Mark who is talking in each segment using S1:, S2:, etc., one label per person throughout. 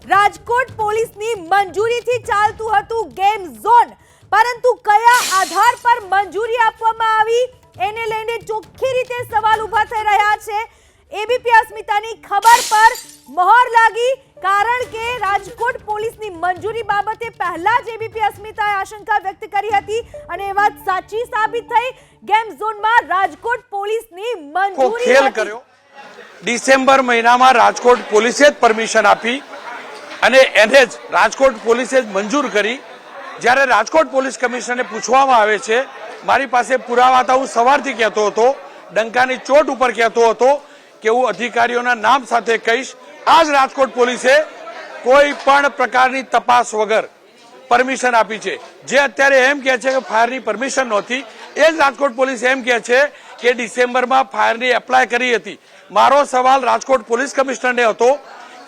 S1: રાજકોટ પોલીસની મંજૂરીથી ચાલતું હતું ગેમ ઝોન, પરંતુ કયા આધાર પર મંજૂરી આપવામાં આવી એને લઈને ચોખ્ખી રીતે સવાલ ઊભા થઈ રહ્યા છે। એબીપી અસ્મિતાની ખબર પર મહોર લાગી, કારણ કે રાજકોટ પોલીસની મંજૂરી બાબતે પહેલા જ એબીપી અસ્મિતાએ આશંકા વ્યક્ત કરી હતી અને એ વાત સાચી સાબિત થઈ। ગેમ ઝોનમાં રાજકોટ પોલીસની મંજૂરી
S2: ખેલ કર્યો। ડિસેમ્બર મહિનામાં રાજકોટ પોલીસે જ પરમિશન આપી અને એને જ રાજકોટ પોલીસે જ મંજૂર કરી। જ્યારે રાજકોટ પોલીસ કમિશનરને પૂછવામાં આવે છે, મારી પાસે પુરાવા હતા, હું સવારથી કહેતો હતો, ડંકાની ચોટ ઉપર કહેતો હતો કે હું અધિકારીઓના નામ સાથે કહીશ। આજ રાજકોટ પોલીસે કોઈ પણ પ્રકારની તપાસ વગર પરમિશન આપી છે। જે અત્યારે એમ કહે છે કે ફાયરની પરમિશન નહોતી, એ જ રાજકોટ પોલીસ એમ કહે છે કે ડિસેમ્બરમાં ફાયરની એપ્લાય કરી હતી। મારો સવાલ રાજકોટ પોલીસ કમિશનરને હતો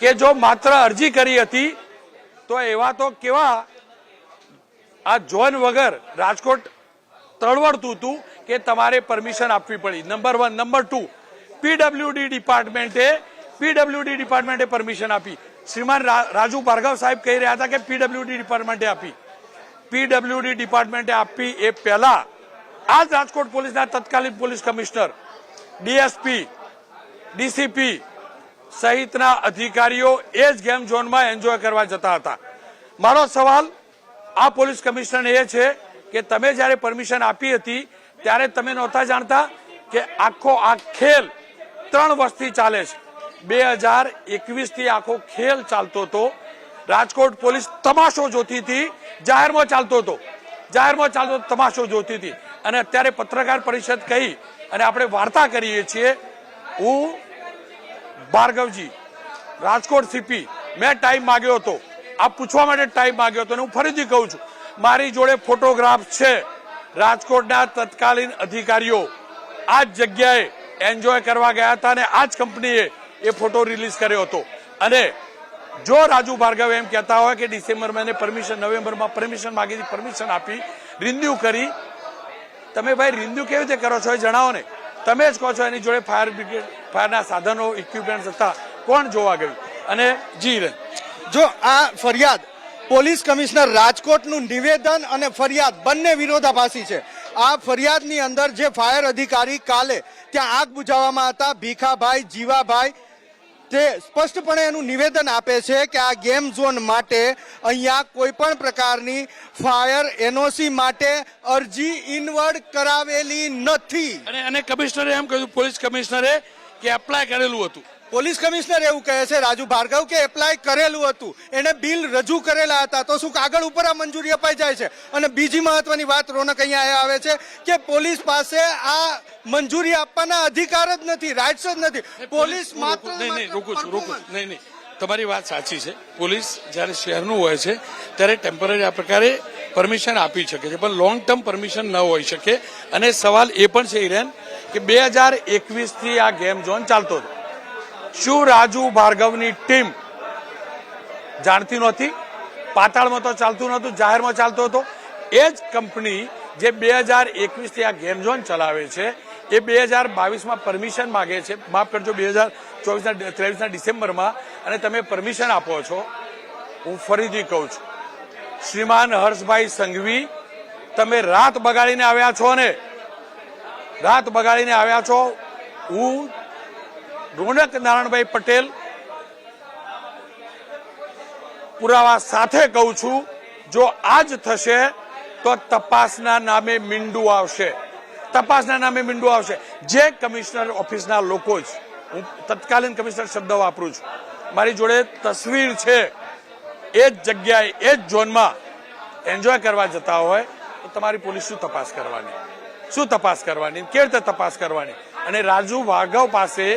S2: કે જો માત્ર અરજી કરી હતી તો એવા તો કેવા આ ઝોન વગર રાજકોટ તળવડતું હતું કે તમારે પરમિશન આપવી પડી। નંબર 1। નંબર 2, પીડબ્લ્યુડી ડિપાર્ટમેન્ટે પરમિશન આપી। શ્રીમાન રાજુ ભાર્ગવ સાહેબ કહી રહ્યા હતા કે પીડબ્લ્યુડી ડિપાર્ટમેન્ટે આપી। પીડબ્લ્યુડી ડિપાર્ટમેન્ટે આપી એ પહેલા આ જ રાજકોટ પોલીસના તત્કાલીન પોલીસ કમિશનર, ડીએસપી, ડીસીપી સહિતના અધિકારીઓ એ જ ગેમ ઝોનમાં એન્જોય કરવા જતા હતા। મારો સવાલ આ પોલીસ કમિશનરને એ છે કે તમે જ્યારે પરમિશન આપી હતી ત્યારે તમે નહોતા જાણતા કે આખો આ ખેલ 3 વર્ષથી ચાલે છે। 2021 થી આખો ખેલ ચાલતો હતો। રાજકોટ પોલીસ તમાશો જોતી હતી, જાહેરમાં ચાલતો હતો, તમાશો જોતી હતી। અને અત્યારે પત્રકાર પરિષદ કહી અને આપણે વાર્તા કરીએ છીએ। હું ભાર્ગવજી, રાજકોટ સીપી, મેં ટાઈમ માંગ્યો હતો, આ પૂછવા માટે ટાઈમ માંગ્યો હતો અને હું ફરીથી કહું છું, મારી જોડે ફોટોગ્રાફ છે। રાજકોટના તત્કાલીન અધિકારીઓ આ જ જગ્યાએ એન્જોય કરવા ગયા હતા અને આ જ કંપનીએ એ ફોટો રિલીઝ કર્યો હતો। અને જો રાજુ ભાર્ગવ એમ કહેતા હોય કે ડિસેમ્બરમાં નવેમ્બરમાં પરમિશન માંગી, પરમિશન આપી, રિન્યુ કરી, તમે ભાઈ રિન્યુ કેવી રીતે કરો છો એ જણાવો ને। તમે જ કહો છો એની જોડે ફાયર બ્રિગેડ, ફાયરના સાધનો, ઇક્વિપમેન્ટ હતા, કોણ જોવા ગયું? અને જી
S3: જો આ ફરિયાદ પોલીસ કમિશનર રાજકોટનું નિવેદન અને ફરિયાદ બંને વિરોધાભાસી છે। આ ફરિયાદની અંદર જે ફાયર અધિકારી કાલે ત્યાં આગ બુઝાવવામાં હતા, ભીખાભાઈ, જીવાભાઈ, તે સ્પષ્ટપણે એનું નિવેદન આપે છે કે આ ગેમ ઝોન માટે અહીંયા કોઈ પણ પ્રકારની ફાયર એનઓસી માટે અરજી ઇનવર્ડ કરાવેલી નથી।
S2: અને કમિશનરે એમ કહ્યું, પોલીસ કમિશનરે, કે એપ્લાય કરેલું હતું।
S3: પોલીસ કમિશનર એવું કહે છે રાજુ ભાર્ગવ કે એપ્લાય કરેલું હતું, એને બિલ રજૂ કરેલા હતા, તો શું કાગળ ઉપર આ મંજૂરી અપાઈ જાય છે? અને બીજી મહત્વની વાત રોનક અહીંયા આવે છે કે પોલીસ પાસે આ મંજૂરી આપવાના અધિકાર જ નથી, રાઇટ્સ જ નથી। પોલીસ માત્ર
S2: નહીં, તમારી વાત સાચી છે। પોલીસ જ્યારે શહેરનું હોય છે ત્યારે ટેમ્પરરી આ પ્રકારે પરમિશન આપી શકે છે, પણ લોંગ ટર્મ પરમિશન ન હોઈ શકે। અને સવાલ એ પણ છે હિરેન કે 2021 થી આ ગેમ ઝોન ચાલતો હતો। શું રાજુ ભાર્ગવની ટીમ જાણતી નહોતી? પાતાળમાં તો ચાલતું નહોતું, જાહેરમાં ચાલતો હતો। એ જ કંપની જે 2021 થી આ ગેમ ઝોન ચલાવે છે એ 2022માં પરમિશન માગે છે, માફ કરજો 2023ના ડિસેમ્બરમાં, અને તમે પરમિશન આપો છો। હું ફરીથી કહું છું, શ્રીમાન હર્ષભાઈ સંઘવી, તમે રાત બગાડીને આવ્યા છો ને, રાત બગાડીને આવ્યા છો। હું રોનક નારાયણભાઈ પટેલ પુરાવા સાથે કહું છું, જો આજ થશે તો તપાસના નામે મીંડું આવશે, તપાસના નામે મીંડું આવશે। જે કમિશનર ઓફિસના લોકો જ, હું તત્કાલીન કમિશનર શબ્દ વાપરું છું, મારી જોડે તસવીર છે, એ જ જગ્યાએ, એ જ ઝોનમાં એન્જોય કરવા જતા હોય તો તમારી પોલીસ શું તપાસ કરવાની? શું તપાસ કરવાની? કેવી રીતે તપાસ કરવાની? અને રાજુ ભાર્ગવ પાસે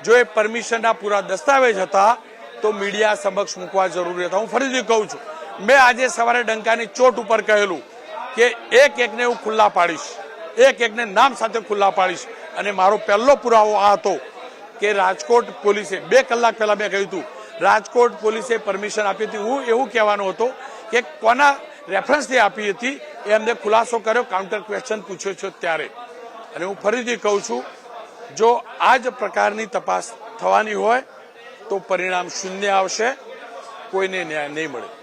S2: જો એ પરમિશનના પૂરા દસ્તાવેજ હતા તો મીડિયા સમક્ષ મૂકવા જરૂરી હતા। હું ફરીથી કહું છું, મેં આજે સવારે ડંકાની ચોટ ઉપર કહેલું કે એક એકને હું ખુલ્લા પાડીશ, એક એકને નામ સાથે ખુલ્લા પાડીશ। અને મારો પહેલો પુરાવો આ હતો કે રાજકોટ પોલીસે 2 કલાક પહેલા મેં કહ્યું હતું, રાજકોટ પોલીસે પરમિશન આપી હતી। હું એવું કહેવાનો હતો કે કોના રેફરન્સથી આપી હતી એ અમને ખુલાસો કર્યો, કાઉન્ટર ક્વેશ્ચન પૂછ્યો છે ત્યારે। અને હું ફરીથી કહું છું, જો આ જ પ્રકારની તપાસ થવાની હોય તો પરિણામ શૂન્ય આવશે। કોઈને ન્યાય નહીં મળે.